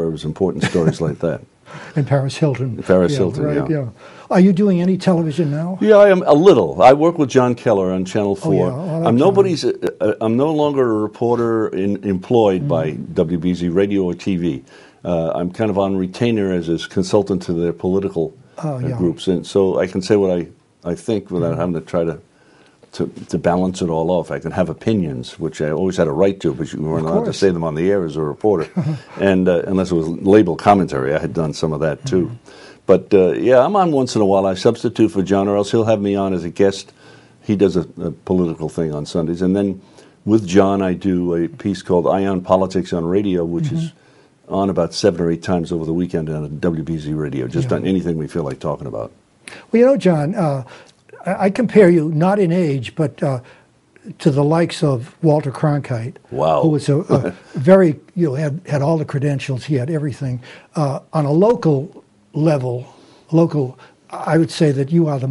There was important stories like that. And Paris Hilton. Paris Hilton, right, yeah. Are you doing any television now? Yeah, I am a little. I work with John Keller on Channel 4. I'm I'm no longer a reporter employed by WBZ Radio or TV. I'm kind of on retainer as a consultant to their political groups, and so I can say what I think without having to try to balance it all off. I can have opinions, which I always had a right to, but you weren't allowed to say them on the air as a reporter. And unless it was labeled commentary, I had done some of that too. But yeah, I'm on once in a while. I substitute for John, or else he'll have me on as a guest. He does a political thing on Sundays. And then with John, I do a piece called Eye on Politics on Radio, which is on about 7 or 8 times over the weekend on WBZ Radio, just on anything we feel like talking about. Well, you know, John, I compare you, not in age, but to the likes of Walter Cronkite, who was a very, had all the credentials, he had everything. On a local level, I would say that you are the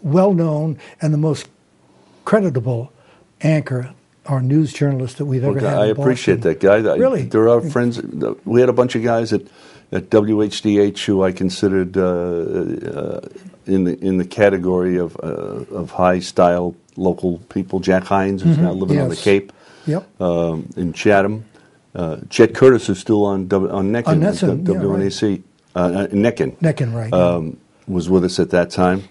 well-known and the most creditable anchor or news journalist that we've ever had in Boston. I appreciate that, Guy. Really? There are friends. We had a bunch of guys at WHDH who I considered in the category of high-style local people. Jack Hines, who's now living on the Cape, in Chatham. Chet Curtis is still on Neckin, WNAC. Neckin. Neckin, right. Was with us at that time.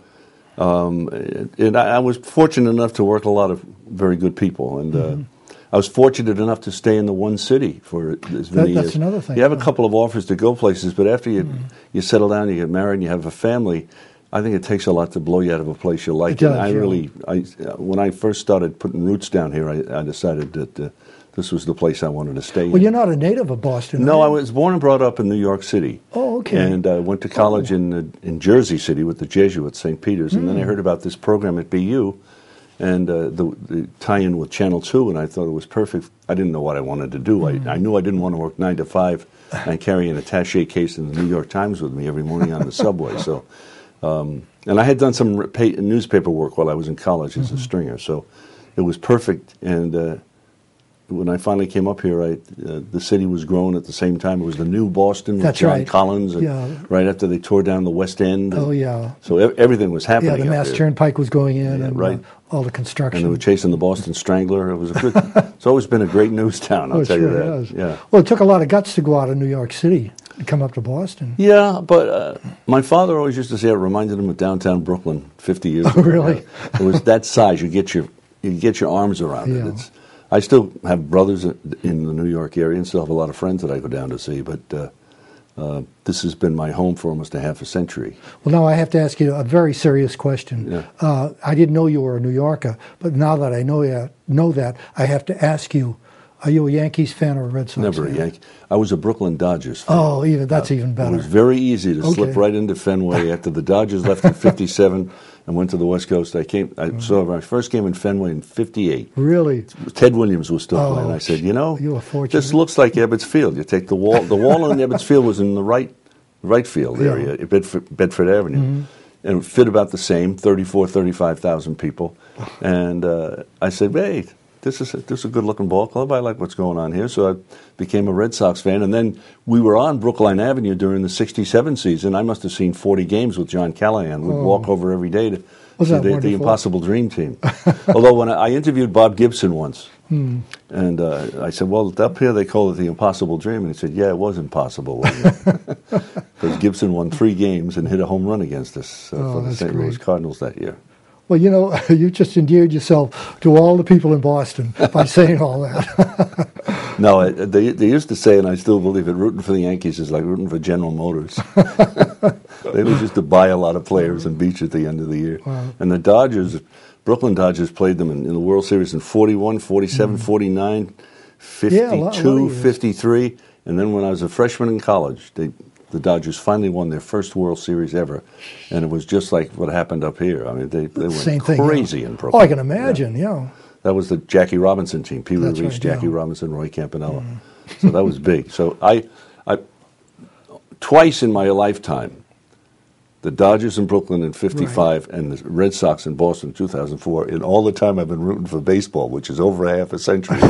And I was fortunate enough to work with a lot of very good people. And I was fortunate enough to stay in the one city for as many years. That's another thing. You have a couple of offers to go places, but after you settle down, you get married, and you have a family, I think it takes a lot to blow you out of a place you like. It does, When I first started putting roots down here, I decided that this was the place I wanted to stay in. Well, you're not a native of Boston, No, right? I was born and brought up in New York City. Oh, okay. And I went to college in Jersey City with the Jesuits, St. Peter's, and then I heard about this program at BU, and the tie-in with Channel 2, and I thought it was perfect. I didn't know what I wanted to do. I knew I didn't want to work 9 to 5 and carry an attaché case in the New York Times with me every morning on the subway. So, and I had done some newspaper work while I was in college as a stringer, so it was perfect. And when I finally came up here, the city was growing at the same time. It was the new Boston with John Collins, and right after they tore down the West End. So everything was happening. Yeah, the Mass Turnpike was going in, and all the construction. And they were chasing the Boston Strangler. It was a good. It's always been a great news town. I'll tell you that. Has. Yeah. Well, it took a lot of guts to go out of New York City and come up to Boston. Yeah, but my father always used to say it reminded him of downtown Brooklyn 50 years ago. Really? It was that size. You get your arms around it. I still have brothers in the New York area and still have a lot of friends that I go down to see, but this has been my home for almost a half a century. Well, now I have to ask you a very serious question. Yeah. I didn't know you were a New Yorker, but now that I know that, I have to ask you, are you a Yankees fan or a Red Sox fan? Never a Yankee. I was a Brooklyn Dodgers fan. Oh, that's even better. It was very easy to slip right into Fenway after the Dodgers left in '57 and went to the West Coast. I saw my first game in Fenway in '58. Really? Ted Williams was still playing. I said, you were fortunate. This looks like Ebbets Field. You take the wall. The wall in Ebbets Field was in the right field area, Bedford Avenue. And it fit about the same, 35,000 people. And I said, hey, this is a good-looking ball club. I like what's going on here. So I became a Red Sox fan. And then we were on Brookline Avenue during the '67 season. I must have seen 40 games with John Callahan. We'd walk over every day to the Impossible Dream Team. Although when I interviewed Bob Gibson once, and I said, well, up here they call it the Impossible Dream. And he said, yeah, it was impossible, wasn't it? Because Gibson won 3 games and hit a home run against us for the St. Louis Cardinals that year. Well, you just endeared yourself to all the people in Boston by saying all that. No, they used to say, and I still believe it, rooting for the Yankees is like rooting for General Motors. They was just to buy a lot of players and beat you at the end of the year. Wow. And the Brooklyn Dodgers played them in the World Series in 41, 47, 49, 52, 53. And then when I was a freshman in college, the Dodgers finally won their first World Series ever, and it was just like what happened up here. I mean, they went crazy in Brooklyn. Oh, I can imagine, yeah. That was the Jackie Robinson team. Pee Wee Reese, Jackie Robinson, Roy Campanella. So that was big. So I twice in my lifetime, the Dodgers in Brooklyn in '55, and the Red Sox in Boston in 2004. In all the time I've been rooting for baseball, which is over half a century,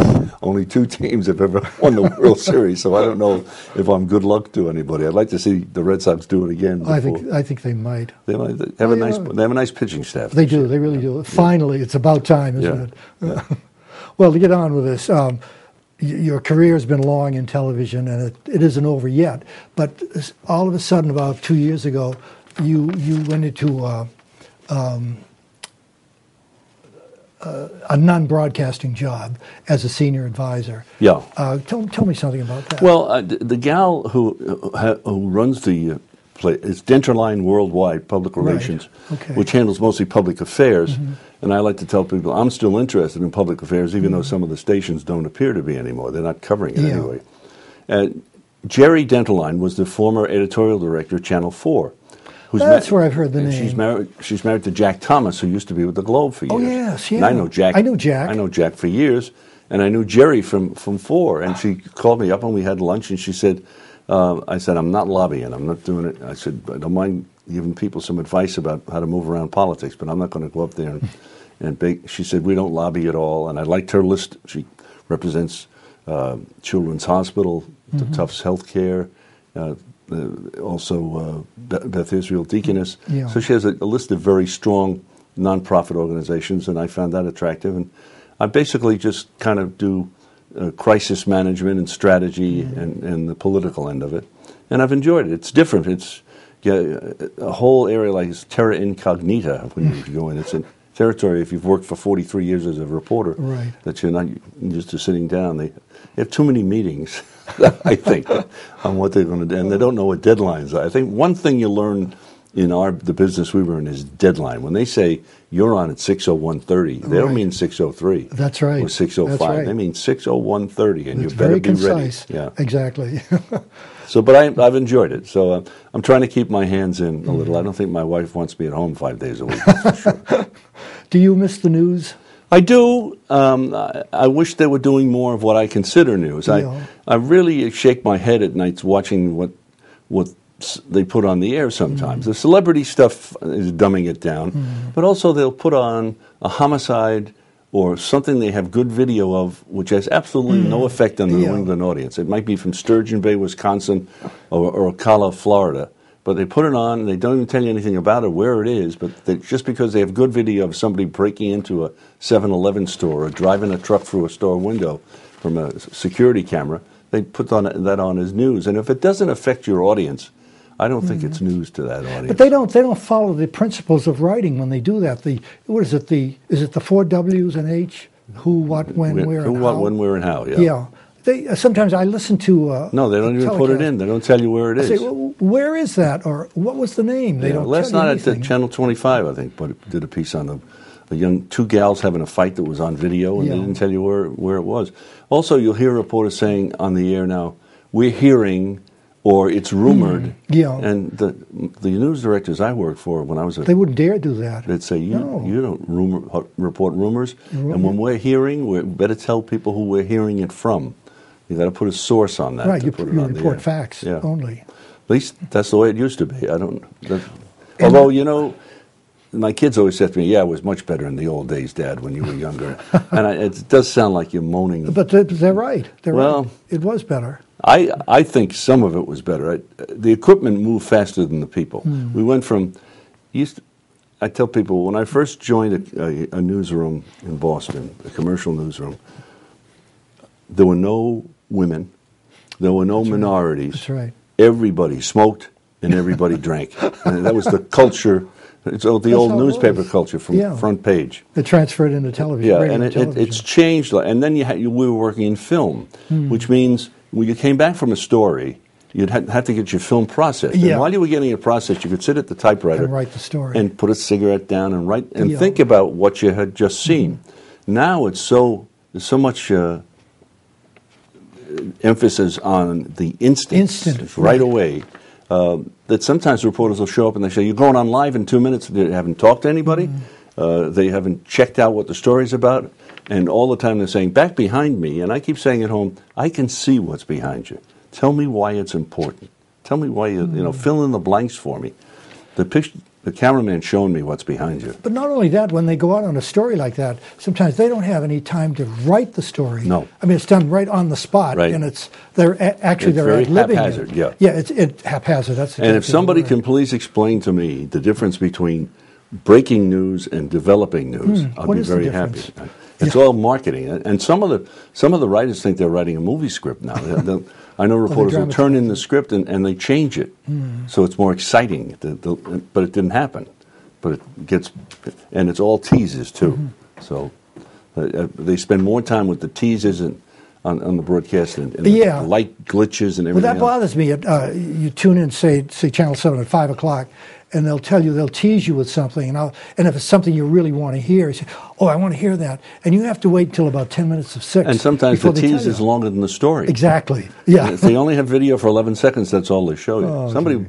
only 2 teams have ever won the World Series. So I don't know if I'm good luck to anybody. I'd like to see the Red Sox do it again. I think they might. They have a nice pitching staff. They do. They really do. Finally, it's about time, isn't it? Yeah. Well, to get on with this. Your career has been long in television, and it isn't over yet. But all of a sudden, about 2 years ago, you went into a non-broadcasting job as a senior advisor. Yeah. Tell me something about that. Well, the gal who runs the it's Denterline Worldwide Public Relations, which handles mostly public affairs. Mm-hmm. And I like to tell people I'm still interested in public affairs, even though some of the stations don't appear to be anymore. They're not covering it anyway. Jerry Denterline was the former editorial director of Channel 4. That's where I've heard the name. She's married to Jack Thomas, who used to be with the Globe for years. Oh, yes, yeah. And I know Jack. I know Jack for years, and I knew Jerry from 4. And she called me up and we had lunch, and she said, I said, I'm not lobbying. I'm not doing it. I said, I don't mind giving people some advice about how to move around politics, but I'm not going to go up there and bake. She said, we don't lobby at all. And I liked her list. She represents Children's Hospital, the Tufts Healthcare, also Beth Israel Deaconess. Yeah. So she has a list of very strong nonprofit organizations, and I found that attractive. And I basically just kind of do crisis management and strategy and the political end of it. And I've enjoyed it. It's different. It's a whole area like it's terra incognita when you go in. It's a territory, if you've worked for 43 years as a reporter, that you're not used to sitting down. They have too many meetings, I think, on what they're going to do. And they don't know what deadlines are. I think one thing you learn in the business we were in is deadline. When they say you're on at 6:01:30, they don't mean 6:03. That's right. Or 6:05. Right. They mean 6:01:30, and it's you better very be concise. ready. Yeah, exactly. So, but I've enjoyed it. So I'm trying to keep my hands in a little. I don't think my wife wants me at home 5 days a week. That's for sure. Do you miss the news? I do. I wish they were doing more of what I consider news. I really shake my head at nights watching what they put on the air sometimes. The celebrity stuff is dumbing it down, but also they'll put on a homicide or something they have good video of, which has absolutely no effect on the New England audience. It might be from Sturgeon Bay, Wisconsin, or Ocala, Florida, but they put it on, and they don't even tell you anything about it, where it is, but just because they have good video of somebody breaking into a 7-Eleven store or driving a truck through a store window from a security camera, they put that on as news. And if it doesn't affect your audience, I don't think it's news to that audience. But they don't follow the principles of writing when they do that. Is it the 4 W's and H? Who, what, when, where, and how? Who, what, when, where, and how, Yeah. Sometimes I listen to no, they don't even put it in. They don't tell you where it is. I say, well, where is that? Or what was the name? They don't last tell you night anything. At Channel 25, I think, did a piece on two gals having a fight that was on video, and they didn't tell you where it was. Also, you'll hear reporters saying on the air now, we're hearing, or it's rumored. And the news directors I worked for when I was they wouldn't dare do that. They'd say, you don't report rumors. And when we're hearing, we better tell people who we're hearing it from. You got to put a source on that. Right, you report facts only. At least that's the way it used to be. Although, my kids always said to me, it was much better in the old days, Dad, when you were younger. And it does sound like you're moaning. But they're right. Right. It was better. I think some of it was better. The equipment moved faster than the people. We went from, I tell people, when I first joined a newsroom in Boston, a commercial newsroom, there were no women, there were no minorities. That's right. Everybody smoked and everybody drank. And that was the culture. It's the old newspaper culture from front page. It transferred into television. Yeah, and it's changed. And then we were working in film, which means when you came back from a story, you'd have to get your film processed. And while you were getting it processed, you could sit at the typewriter and write the story, and put a cigarette down and write and think about what you had just seen. Now there's so much emphasis on the instant right away. That sometimes reporters will show up and they say, you're going on live in 2 minutes. They haven't talked to anybody. They haven't checked out what the story's about. And all the time they're saying, back behind me, and I keep saying at home, I can see what's behind you. Tell me why it's important. Tell me why fill in the blanks for me. The cameraman showing me what's behind you. But not only that, when they go out on a story like that, sometimes they don't have any time to write the story. No. I mean, it's done right on the spot, right. and they're very haphazard. Yeah, it's haphazard. That's and if somebody can please explain to me the difference between breaking news and developing news, I'll be very happy. It's all marketing, and some of the writers think they're writing a movie script now. I know reporters will turn in the script and they change it, so it's more exciting. But it didn't happen. But it gets, and it's all teases too. So they spend more time with the teases and on the broadcast and the light glitches and everything. Well, that bothers me. You tune in, say Channel 7 at 5 o'clock. And they'll tease you with something, and if it's something you really want to hear, you say, "Oh, I want to hear that," and you have to wait until about 10 minutes of 6. And sometimes the tease is longer than the story. Exactly. Yeah. If they only have video for 11 seconds, that's all they show you. Oh, somebody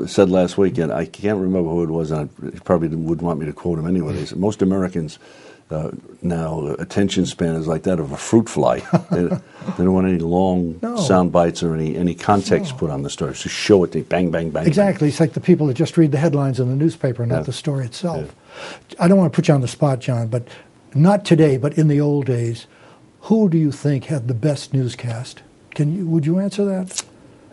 said last week, and I can't remember who it was, and I probably wouldn't want me to quote him anyway. They said most Americans now attention span is like that of a fruit fly. They don't want any long sound bites or any context put on the story. Just show it, they bang, bang, bang. Exactly. It's like the people that just read the headlines in the newspaper, not the story itself. Yeah. I don't want to put you on the spot, John, but not today, but in the old days, who do you think had the best newscast? Would you answer that?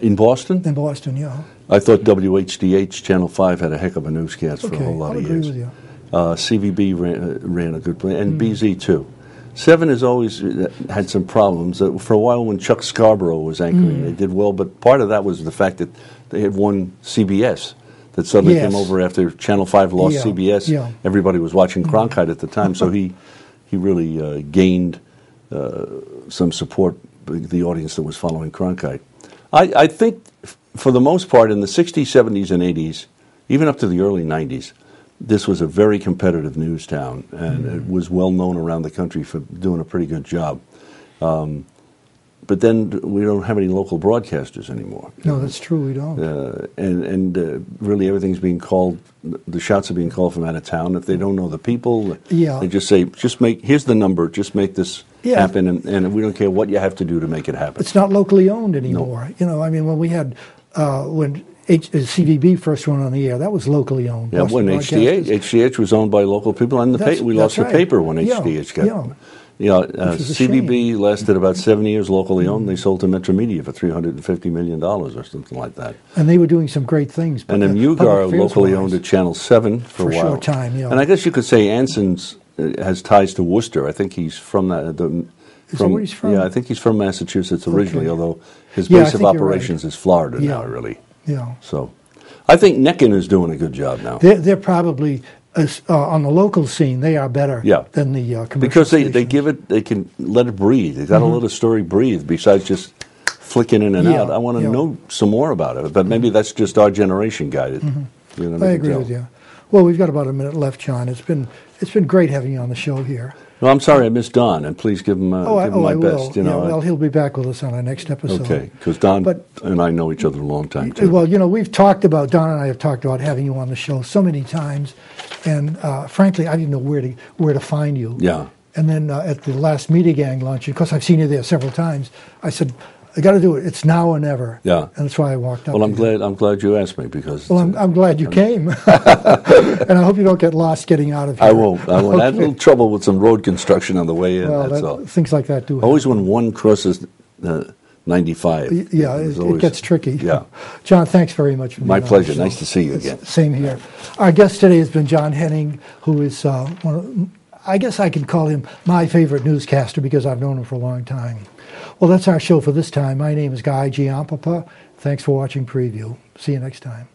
In Boston? In Boston, yeah. I thought WHDH Channel 5 had a heck of a newscast for a whole lot of years. I'll agree with you. CVB ran a good play, and BZ too. 7 has always had some problems. For a while when Chuck Scarborough was anchoring, they did well, but part of that was the fact that they had won CBS. That suddenly came over after Channel 5 lost CBS. Yeah. Everybody was watching Cronkite at the time, so he really gained some support, the audience that was following Cronkite. I think, for the most part, in the 60s, 70s, and 80s, even up to the early 90s, this was a very competitive news town, and it was well known around the country for doing a pretty good job. But then we don't have any local broadcasters anymore. No, that's true, we don't. And really everything's being called, the shots are being called from out of town. If they don't know the people, they just say, here's the number, just make this happen, and we don't care what you have to do to make it happen. It's not locally owned anymore. No. I mean, when we had, when CVB first went on the air, that was locally owned. Yeah, when HDH was owned by local people, and we lost the paper when HDH got CVB lasted about 7 years locally owned. They sold to Metromedia for $350 million or something like that. And they were doing some great things. And then Mugar locally owned at Channel 7 for a while. For a short time, yeah. And I guess you could say Anson's has ties to Worcester. I think he's from that. Is that where he's from? Yeah, I think he's from Massachusetts originally, although his base of operations is Florida now, really. Yeah. So I think Neckin is doing a good job now. They're probably, on the local scene, they are better than the commercial because they stations. give it, they can let it breathe. They got to let a story breathe besides just flicking in and out. I want to know some more about it, but maybe that's just our generation guided. I agree with you. Well, we've got about a minute left, John. It's been great having you on the show here. Well, I'm sorry I missed Don, and please give him my best. Well, he'll be back with us on our next episode. Okay, because Don and I know each other a long time, too. Well, we've talked about, Don and I have talked about having you on the show so many times, and frankly, I didn't know where to find you. Yeah. And then at the last Media Gang luncheon, because I've seen you there several times, I said, I got to do it. It's now or never. Yeah. And that's why I walked up. Well, I'm glad you asked me because. Well, I'm glad you came, and I hope you don't get lost getting out of here. I won't. I had a little trouble with some road construction on the way in. Well, that's all. Things like that do. Always when one crosses 95. Yeah, it gets tricky. Yeah. John, thanks very much for being My on pleasure. the show. Nice to see you again. Same here. Our guest today has been John Henning, who is I guess I can call him my favorite newscaster because I've known him for a long time. Well, that's our show for this time. My name is Guy Giampapa. Thanks for watching Preview. See you next time.